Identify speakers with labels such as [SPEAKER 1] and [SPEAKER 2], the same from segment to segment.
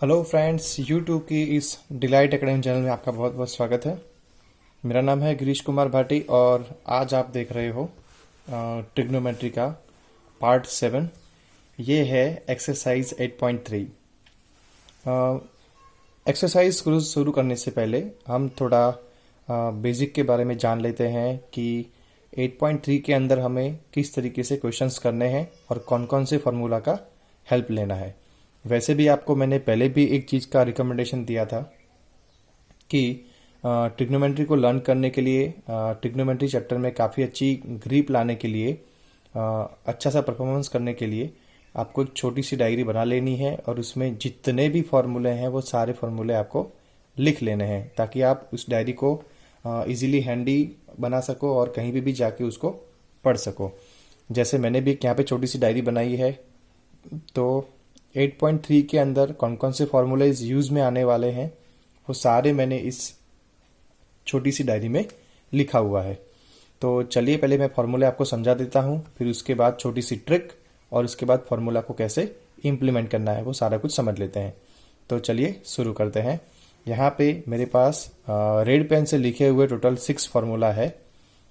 [SPEAKER 1] Hello friends, YouTube की इस delight academy channel में आपका बहुत बहुत स्वागत है। मेरा नाम है गिरीश कुमार भाटी और आज आप देख रहे हो ट्रिग्नोमेट्री का पार्ट 7। ये है एक्सरसाइज 8.3। एक्सरसाइज शुरू करने से पहले हम थोड़ा बेसिक के बारे में जान लेते हैं कि 8.3 के अंदर हमें किस तरीके से क्वेश्चंस करने हैं और कौन कौन से फार्मूला का हेल्प लेना है। वैसे भी आपको मैंने पहले भी एक चीज़ का रिकमेंडेशन दिया था कि ट्रिग्नोमेट्री को लर्न करने के लिए, ट्रिग्नोमेट्री चैप्टर में काफ़ी अच्छी ग्रिप लाने के लिए, अच्छा सा परफॉर्मेंस करने के लिए आपको एक छोटी सी डायरी बना लेनी है और उसमें जितने भी फॉर्मूले हैं वो सारे फॉर्मूले आपको लिख लेने हैं ताकि आप उस डायरी को इजीली हैंडी बना सको और कहीं भी जाके उसको पढ़ सको। जैसे मैंने भी यहाँ पे छोटी सी डायरी बनाई है, तो 8.3 के अंदर कौन कौन से फॉर्मूलेज यूज में आने वाले हैं वो सारे मैंने इस छोटी सी डायरी में लिखा हुआ है। तो चलिए पहले मैं फॉर्मूले आपको समझा देता हूँ, फिर उसके बाद छोटी सी ट्रिक और उसके बाद फॉर्मूला को कैसे इम्प्लीमेंट करना है वो सारा कुछ समझ लेते हैं। तो चलिए शुरू करते हैं। यहाँ पे मेरे पास रेड पेन से लिखे हुए टोटल 6 फार्मूला है।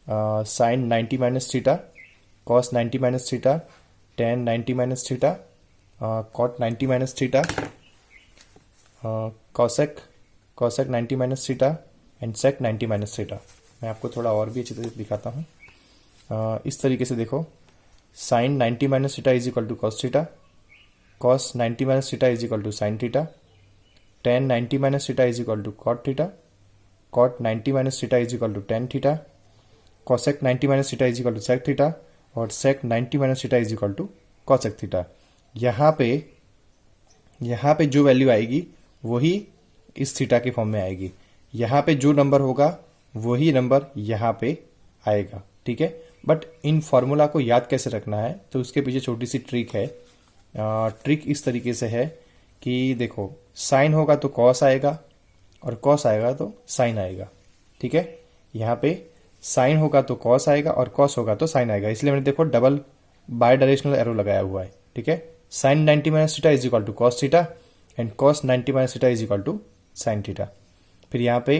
[SPEAKER 1] Sine 90 minus theta, cos 90 minus theta, tan 90 minus theta, cot 90 minus theta, cosec 90 minus theta and sec 90 minus theta. मैं आपको थोड़ा और भी अच्छी तरह से दिखाता हूँ। इस तरीके से देखो, sine 90 minus theta is equal to cos theta, cos 90 minus theta is equal to sine theta, tan 90 minus theta is equal to cot theta, cot 90 minus theta is equal to tan theta, cosec 90 minus theta is equal to sec theta और sec 90 minus theta is equal to cosec theta. यहाँ पे जो value आएगी वही इस theta के form में आएगी। यहाँ पे जो नंबर होगा वही नंबर यहाँ पे आएगा, ठीक है। बट इन फॉर्मूला को याद कैसे रखना है तो उसके पीछे छोटी सी ट्रिक है। ट्रिक इस तरीके से है कि देखो, साइन होगा तो कॉस आएगा और कॉस आएगा तो साइन आएगा, ठीक है। यहाँ पे साइन होगा तो कॉस आएगा और कॉस होगा तो साइन आएगा, इसलिए मैंने देखो डबल बाय डायरेक्शनल एरो लगाया हुआ है, ठीक है। Sine 90 minus theta is equal to cos theta and cos 90 minus theta is equal to sine theta. फिर यहाँ पे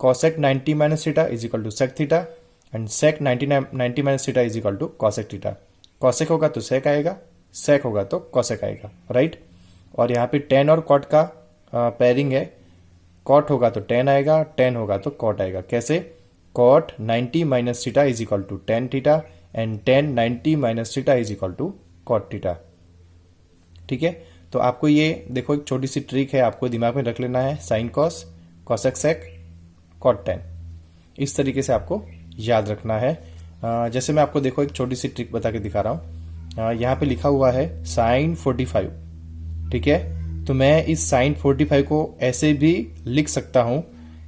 [SPEAKER 1] cosec 90 minus theta is equal to sec theta and sec 90 minus theta is equal to cosec theta. Cosec होगा तो सेक आएगा, सेक होगा तो cosec आएगा, right. और यहाँ पे टेन और कॉट का पेयरिंग है। कॉट होगा तो टेन आएगा, टेन होगा तो कॉट आएगा। कैसे? Cot 90 minus theta is equal to tan theta and tan 90 minus theta is equal to cot theta, ठीक है। तो आपको ये देखो, एक छोटी सी ट्रिक है, आपको दिमाग में रख लेना है। Sine cos, cosec sec, cot tan, इस तरीके से आपको याद रखना है। जैसे मैं आपको देखो एक छोटी सी ट्रिक बता के दिखा रहा हूँ। यहाँ पे लिखा हुआ है साइन 45, ठीक है। तो मैं इस साइन 45 को ऐसे भी लिख सकता हूँ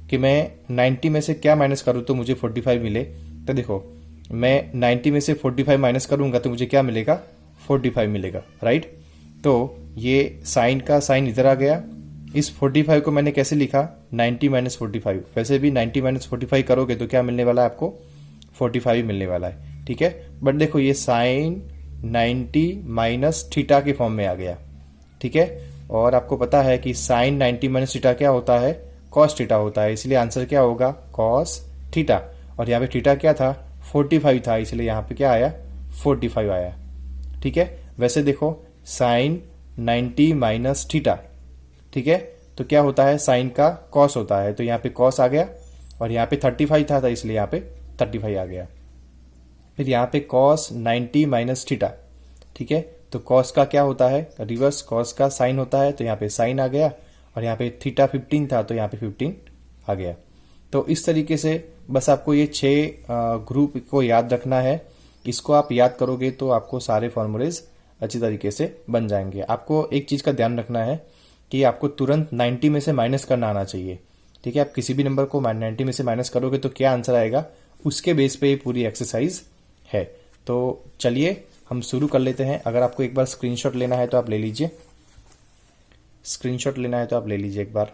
[SPEAKER 1] कि मैं 90 में से क्या माइनस करूँ तो मुझे 45 मिले। तो देखो, मैं 90 में से 45 माइनस करूंगा तो मुझे क्या मिलेगा? 45 मिलेगा, राइट। तो ये साइन का साइन इधर आ गया। इस 45 को मैंने कैसे लिखा? 90 माइनस 45। वैसे भी 90 माइनस 45 करोगे तो क्या मिलने वाला है आपको? 45 मिलने वाला है, ठीक है। बट देखो, ये साइन 90 माइनस थीटा के फॉर्म में आ गया, ठीक है। और आपको पता है कि साइन 90 माइनस थीटा क्या होता है? कॉस थीटा होता है, इसलिए आंसर क्या होगा? Cos theta. और यहाँ पे थीटा क्या था? 45 था, इसलिए यहाँ पे क्या आया? 45 आया, ठीक है। वैसे देखो, साइन 90 माइनस थीटा, ठीक है, तो क्या होता है? साइन का कॉस होता है, तो यहाँ पे कॉस आ गया और यहाँ पे 35 था इसलिए यहाँ पे 35 आ गया। फिर यहाँ पे कॉस 90 माइनस थीटा, ठीक है, तो कॉस का क्या होता है? रिवर्स कॉस का साइन होता है, तो यहाँ पे साइन आ गया और यहाँ पे थीटा 15 था तो यहाँ पे 15 आ गया। तो इस तरीके से बस आपको ये 6 ग्रुप को याद रखना है। इसको आप याद करोगे तो आपको सारे फॉर्मूलेज अच्छी तरीके से बन जाएंगे। आपको एक चीज का ध्यान रखना है कि आपको तुरंत 90 में से माइनस करना आना चाहिए, ठीक है। आप किसी भी नंबर को 90 में से माइनस करोगे तो क्या आंसर आएगा, उसके बेस पे ये पूरी एक्सरसाइज है। तो चलिए हम शुरू कर लेते हैं। अगर आपको एक बार स्क्रीनशॉट लेना है तो आप ले लीजिए, स्क्रीनशॉट लेना है तो आप ले लीजिए एक बार।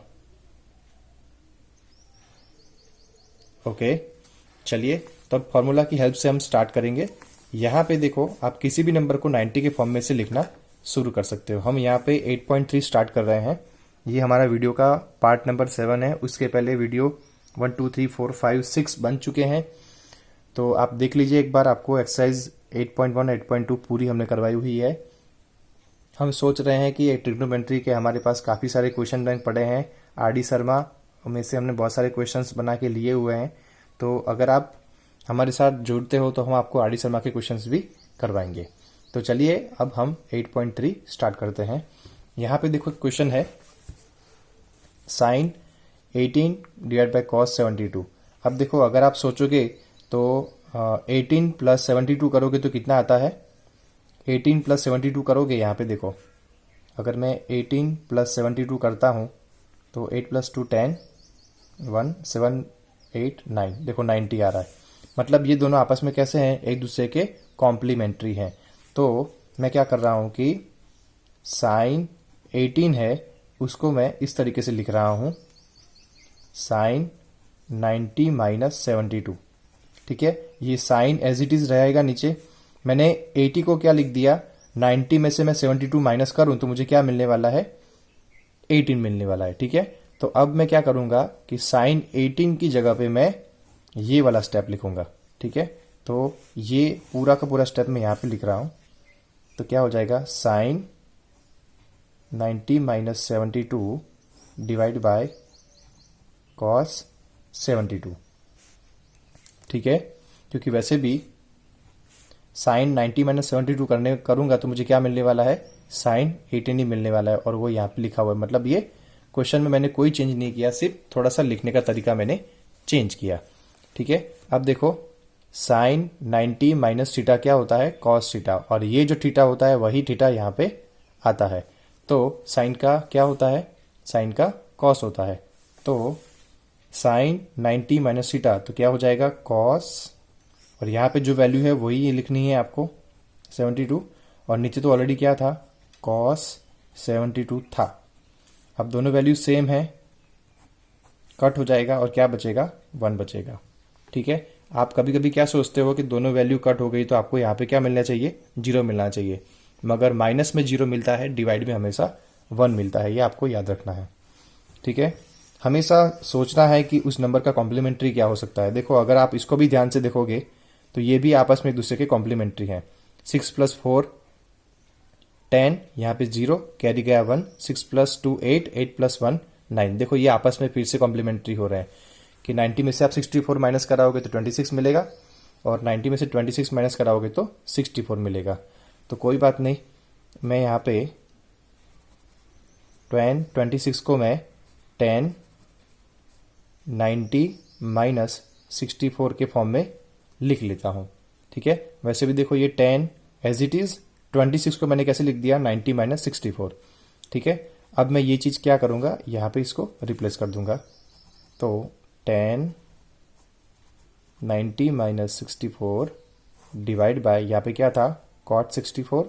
[SPEAKER 1] ओके, चलिए तो अब फॉर्मूला की हेल्प से हम स्टार्ट करेंगे। यहाँ पे देखो, आप किसी भी नंबर को 90 के फॉर्म में से लिखना शुरू कर सकते हो। हम यहाँ पे 8.3 स्टार्ट कर रहे हैं ये हमारा वीडियो का पार्ट नंबर 7 है। उसके पहले वीडियो 1 2 3 4 5 6 बन चुके हैं, तो आप देख लीजिए एक बार। आपको एक्सरसाइज 8.1 8.2 पूरी हमने करवाई हुई है। हम सोच रहे हैं कि ट्रिग्नोमेट्री के हमारे पास काफ़ी सारे क्वेश्चन बैंक पड़े हैं। आर.डी. शर्मा में से हमने बहुत सारे क्वेश्चंस बना के लिए हुए हैं, तो अगर आप हमारे साथ जुड़ते हो तो हम आपको आर.डी. शर्मा के क्वेश्चंस भी करवाएंगे। तो चलिए अब हम 8.3 स्टार्ट करते हैं। यहाँ पे देखो क्वेश्चन है साइन 18 डिवाइड बाई कॉस 72। अब देखो अगर आप सोचोगे तो 18 प्लस 72 करोगे तो कितना आता है। 18 प्लस 72 करोगे, यहाँ पे देखो अगर मैं 18 प्लस 72 करता हूँ तो 8 प्लस 2 10 1 7 8 9, देखो 90 आ रहा है। मतलब ये दोनों आपस में कैसे हैं, एक दूसरे के कॉम्प्लीमेंट्री हैं। तो मैं क्या कर रहा हूँ कि साइन 18 है उसको मैं इस तरीके से लिख रहा हूँ, साइन 90 माइनस 72। ठीक है, ये साइन एज इट इज रहेगा नीचे। मैंने 80 को क्या लिख दिया, 90 में से मैं 72 माइनस करूं तो मुझे क्या मिलने वाला है, 18 मिलने वाला है। ठीक है, तो अब मैं क्या करूंगा कि साइन 18 की जगह पे मैं ये वाला स्टेप लिखूंगा। ठीक है, तो ये पूरा का पूरा स्टेप मैं यहां पे लिख रहा हूं। तो क्या हो जाएगा, sine 90 minus 72 divide by cos 72। ठीक है, क्योंकि वैसे भी साइन 90 माइनस 72 करूंगा तो मुझे क्या मिलने वाला है, साइन 18 ही मिलने वाला है, और वो यहाँ पे लिखा हुआ है। मतलब ये क्वेश्चन में मैंने कोई चेंज नहीं किया, सिर्फ थोड़ा सा लिखने का तरीका मैंने चेंज किया। ठीक है, अब देखो साइन 90 माइनस थीटा क्या होता है, कॉस थीटा, और ये जो थीटा होता है वही थीटा यहाँ पे आता है। तो साइन का क्या होता है, साइन का कॉस होता है। तो साइन 90 माइनस थीटा तो क्या हो जाएगा, कॉस, और यहाँ पे जो वैल्यू है वही ये लिखनी है आपको 72, और नीचे तो ऑलरेडी क्या था, कॉस 72 था। अब दोनों वैल्यू सेम है, कट हो जाएगा और क्या बचेगा, 1 बचेगा। ठीक है, आप कभी कभी क्या सोचते हो कि दोनों वैल्यू कट हो गई तो आपको यहाँ पे क्या मिलना चाहिए, 0 मिलना चाहिए, मगर माइनस में 0 मिलता है, डिवाइड में हमेशा 1 मिलता है, ये आपको याद रखना है। ठीक है, हमेशा सोचना है कि उस नंबर का कॉम्प्लीमेंट्री क्या हो सकता है। देखो अगर आप इसको भी ध्यान से देखोगे तो ये भी आपस में एक दूसरे के कॉम्प्लीमेंट्री हैं। 6 प्लस 4 10, यहाँ पे 0 कैरी गया 1, 6 प्लस 2 8, 8 प्लस 1 9। देखो ये आपस में फिर से कॉम्प्लीमेंट्री हो रहे हैं कि 90 में से आप 64 माइनस कराओगे तो 26 मिलेगा, और 90 में से 26 माइनस कराओगे तो 64 मिलेगा। तो कोई बात नहीं, मैं यहाँ पे 26 को मैं 10 90 माइनस 64 के फॉर्म में लिख लेता हूं। ठीक है, वैसे भी देखो ये 10 एज इट इज, 26 को मैंने कैसे लिख दिया, 90 माइनस 64। ठीक है, अब मैं ये चीज क्या करूंगा, यहां पे इसको रिप्लेस कर दूंगा। तो 10 90 माइनस 64 डिवाइड बाय, यहां पे क्या था, कॉट 64।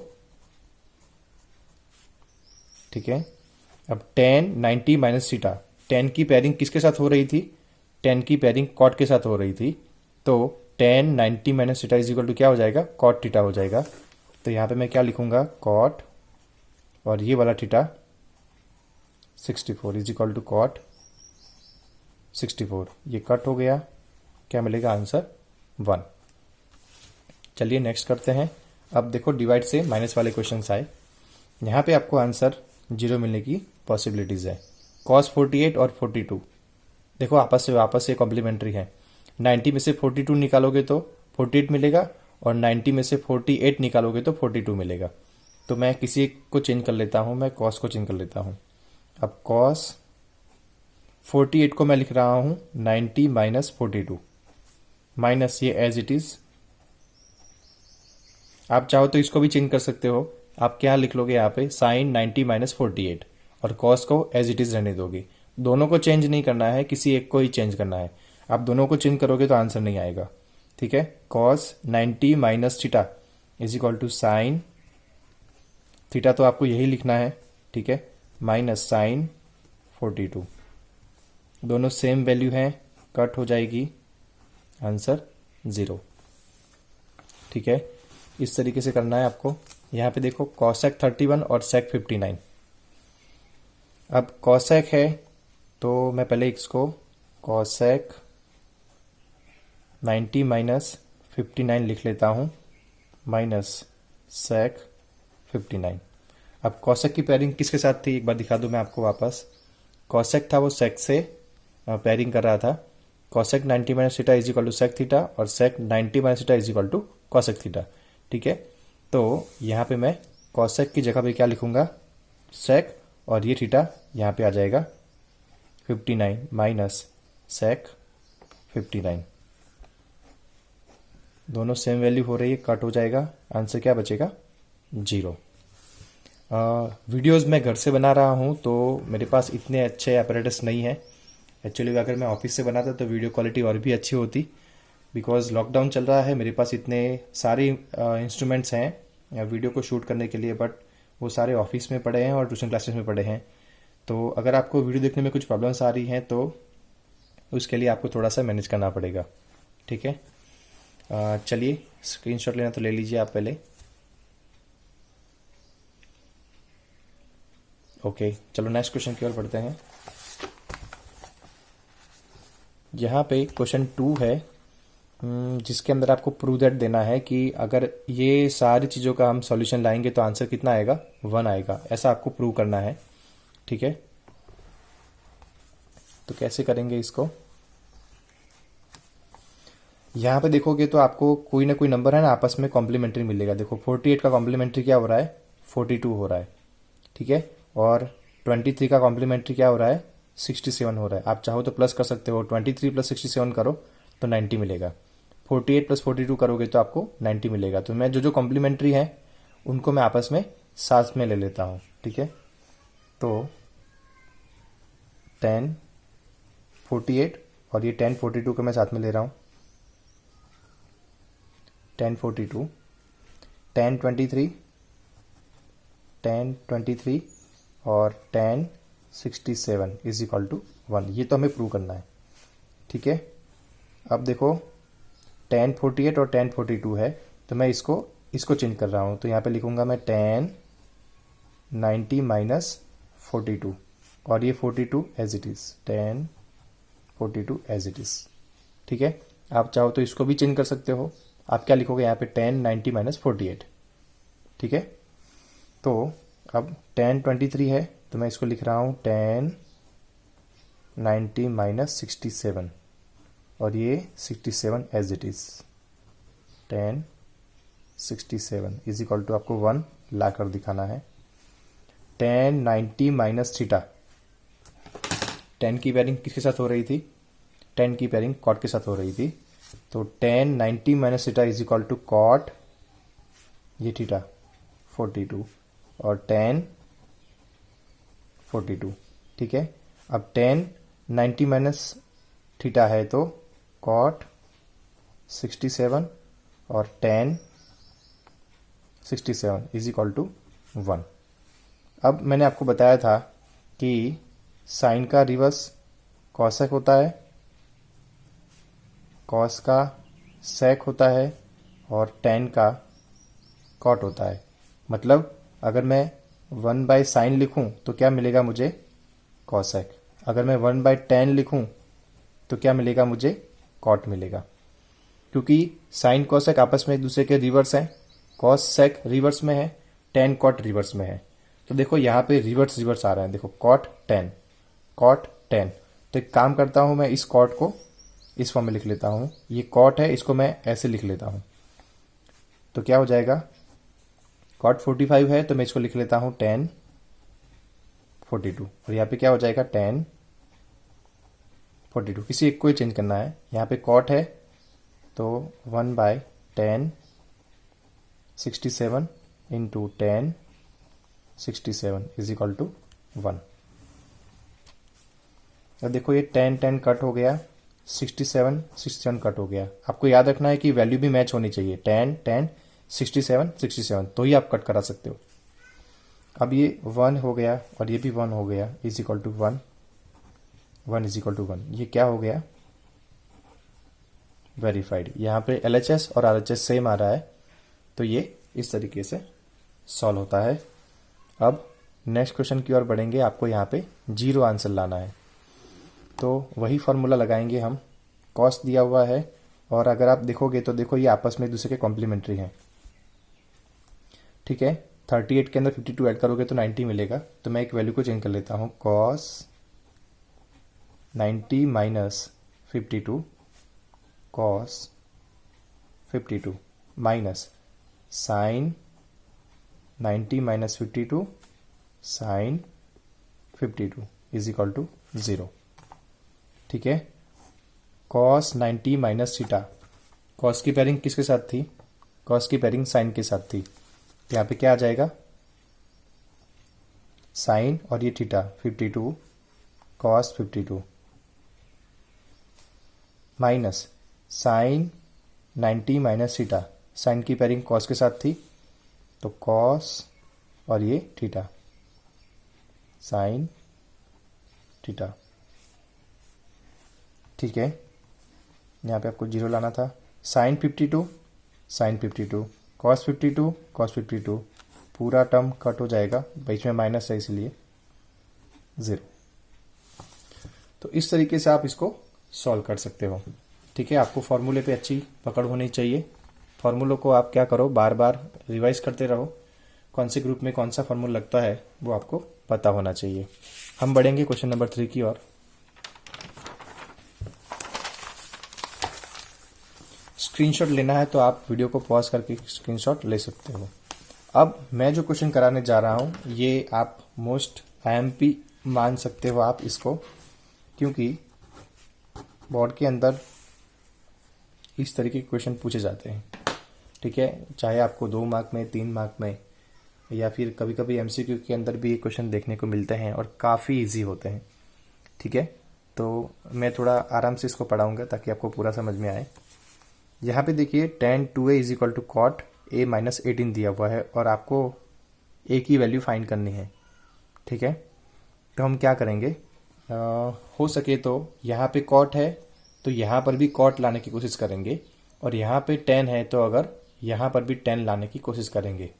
[SPEAKER 1] ठीक है, अब 10 90 माइनस थीटा, 10 की पेयरिंग किसके साथ हो रही थी, 10 की पेयरिंग कॉट के साथ हो रही थी। तो 10 90 minus theta is equal to क्या हो जाएगा, कॉट थीटा हो जाएगा। तो यहाँ पे मैं क्या लिखूंगा, कॉट, और ये वाला theta 64 is equal to cot 64। ये कट हो गया, क्या मिलेगा आंसर 1। चलिए नेक्स्ट करते हैं। अब देखो डिवाइड से माइनस वाले क्वेश्चन आए, यहाँ पे आपको आंसर 0 मिलने की पॉसिबिलिटीज है। कॉस 48 और 42 देखो आपस से कॉम्प्लीमेंट्री है। 90 में से 42 निकालोगे तो 48 मिलेगा, और 90 में से 48 निकालोगे तो 42 मिलेगा। तो मैं किसी को चेंज कर लेता हूं, मैं कॉस को चेंज कर लेता हूं। अब कॉस 48 को मैं लिख रहा हूं 90 माइनस 42, माइनस ये एज इट इज। आप चाहो तो इसको भी चेंज कर सकते हो, आप क्या लिख लोगे यहाँ पे, साइन 90 माइनस 48, और कॉस को एज इट इज रहने दोगे। दोनों को चेंज नहीं करना है, किसी एक को ही चेंज करना है। आप दोनों को चेंज करोगे तो आंसर नहीं आएगा। ठीक है, cos 90 minus theta is equal to sine, theta तो आपको यही लिखना है। ठीक है, माइनस साइन 42, दोनों सेम वैल्यू हैं, कट हो जाएगी, आंसर 0। ठीक है, इस तरीके से करना है आपको। यहाँ पे देखो कॉसेक 31 और सेक 59। अब कॉसेक है तो मैं पहले इसको कॉसेक 90 माइनस 59 लिख लेता हूँ माइनस सेक 59। अब कॉसेक की पेयरिंग किसके साथ थी एक बार दिखा दूं मैं आपको वापस। कॉसेक था वो सेक से पेयरिंग कर रहा था। Cosec 90 minus theta is equal to sec theta और sec 90 minus theta is equal to cosec theta. ठीक है, तो यहाँ पे मैं कॉसेक की जगह पे क्या लिखूंगा, सेक, और ये थीटा यहाँ पे आ जाएगा 59 माइनस सेक 59। दोनों सेम वैल्यू हो रही है, कट हो जाएगा, आंसर क्या बचेगा, 0। वीडियोस मैं घर से बना रहा हूँ तो मेरे पास इतने अच्छे अपैरेटस नहीं है। एक्चुअली अगर मैं ऑफिस से बनाता तो वीडियो क्वालिटी और भी अच्छी होती। बिकॉज लॉकडाउन चल रहा है, मेरे पास इतने सारे इंस्ट्रूमेंट्स हैं वीडियो को शूट करने के लिए, बट वो सारे ऑफिस में पड़े हैं और ट्यूशन क्लासेस में पड़े हैं। तो अगर आपको वीडियो देखने में कुछ प्रॉब्लम्स आ रही हैं तो उसके लिए आपको थोड़ा सा मैनेज करना पड़ेगा। ठीक है, चलिए स्क्रीनशॉट लेना तो ले लीजिए आप पहले। ओके, चलो नेक्स्ट क्वेश्चन की ओर बढ़ते हैं। यहाँ पे क्वेश्चन 2 है जिसके अंदर आपको प्रूव दैट देना है कि अगर ये सारी चीज़ों का हम सॉल्यूशन लाएंगे तो आंसर कितना आएगा, 1 आएगा, ऐसा आपको प्रूव करना है। ठीक है, तो कैसे करेंगे इसको। यहाँ पे देखोगे तो आपको कोई ना कोई नंबर है ना आपस में कॉम्प्लीमेंट्री मिलेगा। देखो 48 का कॉम्प्लीमेंट्री क्या हो रहा है, 42 हो रहा है। ठीक है, और 23 का कॉम्प्लीमेंट्री क्या हो रहा है, 67 हो रहा है। आप चाहो तो प्लस कर सकते हो, 23 प्लस 67 करो तो 90 मिलेगा। 48 प्लस 42 करोगे तो आपको 90 मिलेगा। तो मैं जो जो कॉम्प्लीमेंट्री है उनको मैं आपस में साथ में ले लेता हूँ। ठीक है, तो 10 48 और ये 10 42 को मैं साथ में ले रहा हूँ। 10 42 10 23 10 23 और 10 67 इज इक्वल टू 1। ये तो हमें प्रूव करना है। ठीक है, अब देखो 10 48 और 10 42 है तो मैं इसको चेंज कर रहा हूँ। तो यहाँ पे लिखूंगा मैं 10 90 माइनस 42 और ये 42 as it is, 10 42 as it is. ठीक है, आप चाहो तो इसको भी चेंज कर सकते हो। आप क्या लिखोगे यहाँ पे 10 90 माइनस 48। ठीक है, तो अब 10 23 है तो मैं इसको लिख रहा हूँ 10 90 माइनस 67 और ये 67 as it is, 10 67 is equal to आपको 1 ला कर दिखाना है। 10 90 माइनस थीटा, 10 की पेयरिंग किसके साथ हो रही थी, 10 की पेयरिंग कॉट के साथ हो रही थी। तो 10 90 minus theta is equal to cot ये थीटा 42 और 10 42। ठीक है, अब 10 90 माइनस थीटा है तो कॉट 67 और 10 67 इज इक्वल टू 1। अब मैंने आपको बताया था कि साइन का रिवर्स कॉसेक होता है, कॉस का सेक होता है और टेन का कॉट होता है। मतलब अगर मैं 1/sin लिखूं तो क्या मिलेगा मुझे, कॉसेक। अगर मैं 1/10 लिखूं तो क्या मिलेगा मुझे, कॉट मिलेगा। क्योंकि साइन कॉसेक आपस में एक दूसरे के रिवर्स हैं, कॉस सेक रिवर्स में है, टेन कॉट रिवर्स में है। तो देखो यहाँ पे रिवर्स रिवर्स आ रहा है, देखो कॉट 10 कॉट 10। तो एक काम करता हूं, मैं इस कॉट को इस फॉर्म में लिख लेता हूं। ये कॉट है, इसको मैं ऐसे लिख लेता हूं। तो क्या हो जाएगा, कॉट 45 है तो मैं इसको लिख लेता हूं 10 42 और यहाँ पे क्या हो जाएगा 10 42। किसी एक को ही चेंज करना है। यहाँ पे कॉट है तो 1/10 67 इंटू 10 67 इज इक्वल टू 1। अब देखो ये 10 10 कट हो गया, 67 67 कट हो गया। आपको याद रखना है कि वैल्यू भी मैच होनी चाहिए, 10 10 67 67, तो ही आप कट करा सकते हो। अब ये 1 हो गया और ये भी 1 हो गया, is equal to 1 1 is equal to 1। ये क्या हो गया, वेरीफाइड। यहाँ पे LHS और RHS सेम आ रहा है, तो ये इस तरीके से सॉल्व होता है। अब नेक्स्ट क्वेश्चन की ओर बढ़ेंगे, आपको यहाँ पे 0 आंसर लाना है। तो वही फार्मूला लगाएंगे हम, कॉस दिया हुआ है और अगर आप देखोगे तो देखो ये आपस में एक दूसरे के कॉम्प्लीमेंट्री हैं, ठीक है। 38 के अंदर 52 ऐड करोगे तो 90 मिलेगा। तो मैं एक वैल्यू को चेंज कर लेता हूँ, cos 90 minus 52 cos 52 minus sine 90 minus 52 sine 52 is equal to 0, ठीक है। कॉस 90 माइनस थीटा, कॉस की पेयरिंग किसके साथ थी? कॉस की पेयरिंग साइन के साथ थी। तो यहाँ पे क्या आ जाएगा, साइन और ये theta 52 cos 52 minus sine 90 minus theta, sine की पेयरिंग कॉस के साथ थी तो कॉस और ये थीटा साइन थीटा, ठीक है। यहाँ पे आपको 0 लाना था। साइन 52 कॉस 52 पूरा टर्म कट हो जाएगा, बीच में माइनस है इसलिए 0। तो इस तरीके से आप इसको सॉल्व कर सकते हो, ठीक है। आपको फॉर्मूले पे अच्छी पकड़ होनी चाहिए। फॉर्मूलों को आप क्या करो, बार बार रिवाइज करते रहो। कौन से ग्रुप में कौन सा फॉर्मूला लगता है वो आपको पता होना चाहिए। हम बढ़ेंगे क्वेश्चन नंबर 3 की ओर। स्क्रीनशॉट लेना है तो आप वीडियो को पॉज करके स्क्रीनशॉट ले सकते हो। अब मैं जो क्वेश्चन कराने जा रहा हूं ये आप मोस्ट आईएमपी मान सकते हो आप इसको, क्योंकि बोर्ड के अंदर इस तरीके के क्वेश्चन पूछे जाते हैं, ठीक है। चाहे आपको 2 मार्क में, 3 मार्क में, या फिर कभी कभी एमसीक्यू के अंदर भी ये क्वेश्चन देखने को मिलते हैं और काफ़ी इजी होते हैं, ठीक है। तो मैं थोड़ा आराम से इसको पढ़ाऊंगा ताकि आपको पूरा समझ में आए। यहाँ पे देखिए tan 2a is equal to cot a minus 18 दिया हुआ है और आपको a की वैल्यू फाइंड करनी है, ठीक है। तो हम क्या करेंगे, हो सके तो यहाँ पे कॉट है तो यहाँ पर भी कॉट लाने की कोशिश करेंगे, और यहाँ पे tan है तो अगर यहाँ पर भी tan लाने की कोशिश करेंगे।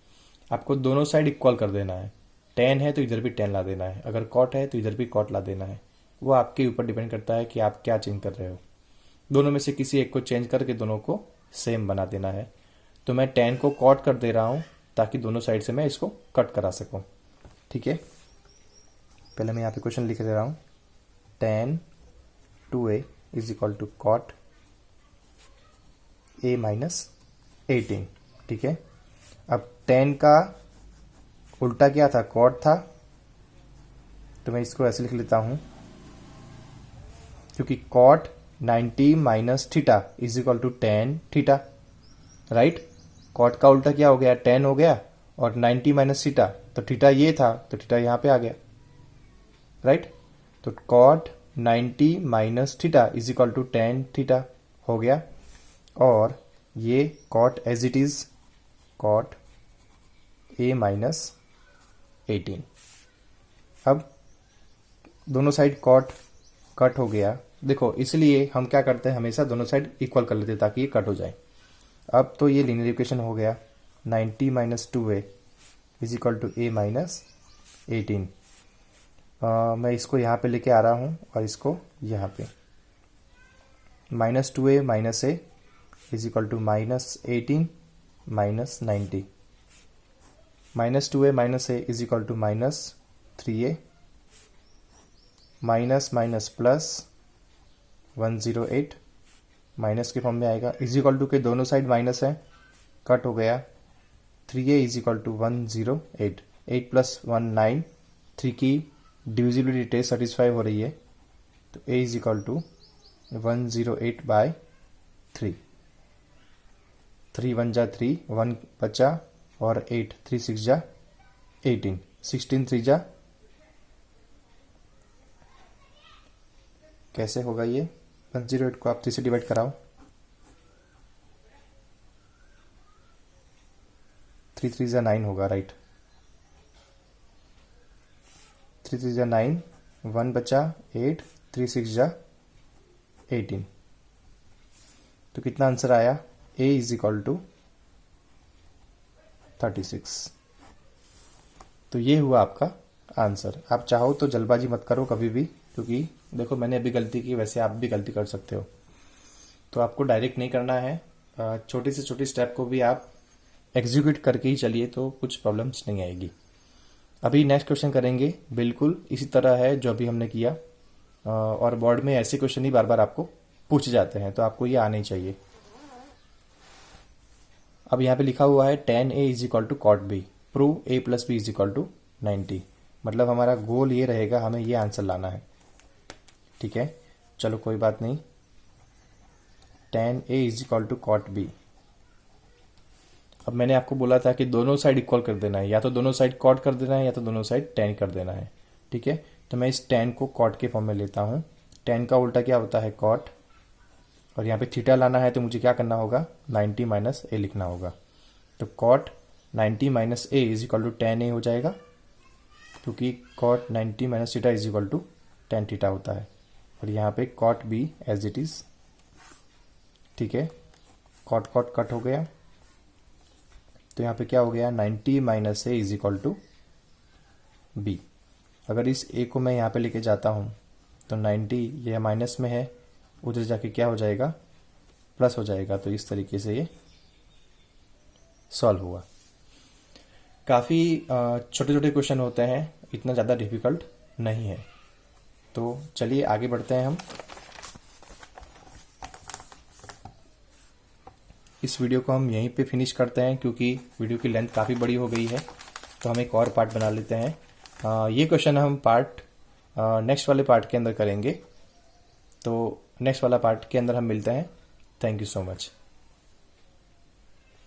[SPEAKER 1] आपको दोनों साइड इक्वल कर देना है, tan है तो इधर भी tan ला देना है, अगर कॉट है तो इधर भी कॉट ला देना है। वो आपके ऊपर डिपेंड करता है कि आप क्या चेंज कर रहे हो। दोनों में से किसी एक को चेंज करके दोनों को सेम बना देना है। तो मैं tan को कॉट कर दे रहा हूं ताकि दोनों साइड से मैं इसको कट करा सकूं, ठीक है। पहले मैं यहाँ पे क्वेश्चन लिख दे रहा हूं, tan 2a is equal to cot a minus 18, ठीक है। अब tan का उल्टा क्या था, कॉट था, तो मैं इसको ऐसे लिख लेता हूं, क्योंकि cot 90 minus theta is equal to tan theta, right. Cot का उल्टा क्या हो गया, tan हो गया, और 90 माइनस थीटा, तो थीटा ये था तो थीटा यहाँ पे आ गया, राइट। तो cot 90 minus theta is equal to tan theta हो गया, और ये cot as it is cot a minus 18। अब दोनों साइड कॉट कट हो गया। देखो इसलिए हम क्या करते हैं, हमेशा दोनों साइड इक्वल कर लेते हैं ताकि ये कट हो जाए। अब तो ये लीनियर इक्वेशन हो गया, 90 minus 2a is equal to a minus 18। मैं इसको यहाँ पे लेके आ रहा हूँ और इसको यहाँ पे, minus 2a minus a is equal to minus 18 minus 90, minus 2a minus a is equal to minus 3a, minus minus plus 108 minus के फॉर्म में आएगा, इज इक्वल टू के दोनों साइड माइनस है, कट हो गया, 3a is equal to 108, 8 plus 1 9, 3 की divisibility test satisfy हो रही है, तो a is equal to 108 by 3, 3 1 जा 3, 1 बचा, और 8 3 6 जा 18, 16 3 जा, कैसे होगा ये, 108 को आप 3 से डिवाइड कराओ, 3 3 जा 9 होगा, राइट। 3 3 जा 9, 1 बचा 8, 3 6 जा 18। तो कितना आंसर आया, a इज इक्वल टू 36। तो ये हुआ आपका आंसर। आप चाहो तो जल्दबाजी मत करो कभी भी, क्योंकि देखो मैंने अभी गलती की, वैसे आप भी गलती कर सकते हो। तो आपको डायरेक्ट नहीं करना है, छोटी से छोटी स्टेप को भी आप एग्जीक्यूट करके ही चलिए, तो कुछ प्रॉब्लम्स नहीं आएगी। अभी नेक्स्ट क्वेश्चन करेंगे, बिल्कुल इसी तरह है जो अभी हमने किया, और बोर्ड में ऐसे क्वेश्चन ही बार बार आपको पूछे जाते हैं, तो आपको ये आना ही चाहिए। अब यहाँ पे लिखा हुआ है tan a is equal to cot B, prove a plus B is equal to 90। मतलब हमारा गोल ये रहेगा, हमें ये आंसर लाना है। ठीक है, चलो कोई बात नहीं। tan a is equal to cot B. अब मैंने आपको बोला था कि दोनों साइड इक्वल कर देना है, या तो दोनों साइड कॉट कर देना है या तो दोनों साइड tan कर देना है। ठीक है, तो मैं इस tan को कॉट के फॉर्म में लेता हूँ। tan का उल्टा क्या होता है, कॉट, और यहाँ पे थीटा लाना है तो मुझे क्या करना होगा, 90 माइनस ए लिखना होगा। तो cot 90 minus A is equal to tan A हो जाएगा, क्योंकि cot 90 minus theta is equal to tan theta होता है। और यहाँ पे cot B as it is. ठीक है, कॉट कॉट कट हो गया, तो यहाँ पे क्या हो गया, 90 minus A is equal to B. अगर इस ए को मैं यहाँ पे लेके जाता हूँ तो 90 यह माइनस में है, उधर जाके क्या हो जाएगा, प्लस हो जाएगा। तो इस तरीके से ये सॉल्व हुआ। काफ़ी छोटे छोटे क्वेश्चन होते हैं, इतना ज़्यादा डिफिकल्ट नहीं है। तो चलिए आगे बढ़ते हैं हम। इस वीडियो को हम यहीं पे फिनिश करते हैं, क्योंकि वीडियो की लेंथ काफ़ी बड़ी हो गई है, तो हम एक और पार्ट बना लेते हैं। ये क्वेश्चन हम पार्ट नेक्स्ट वाले पार्ट के अंदर करेंगे। तो नेक्स्ट वाला पार्ट के अंदर हम मिलते हैं। Thank you so much.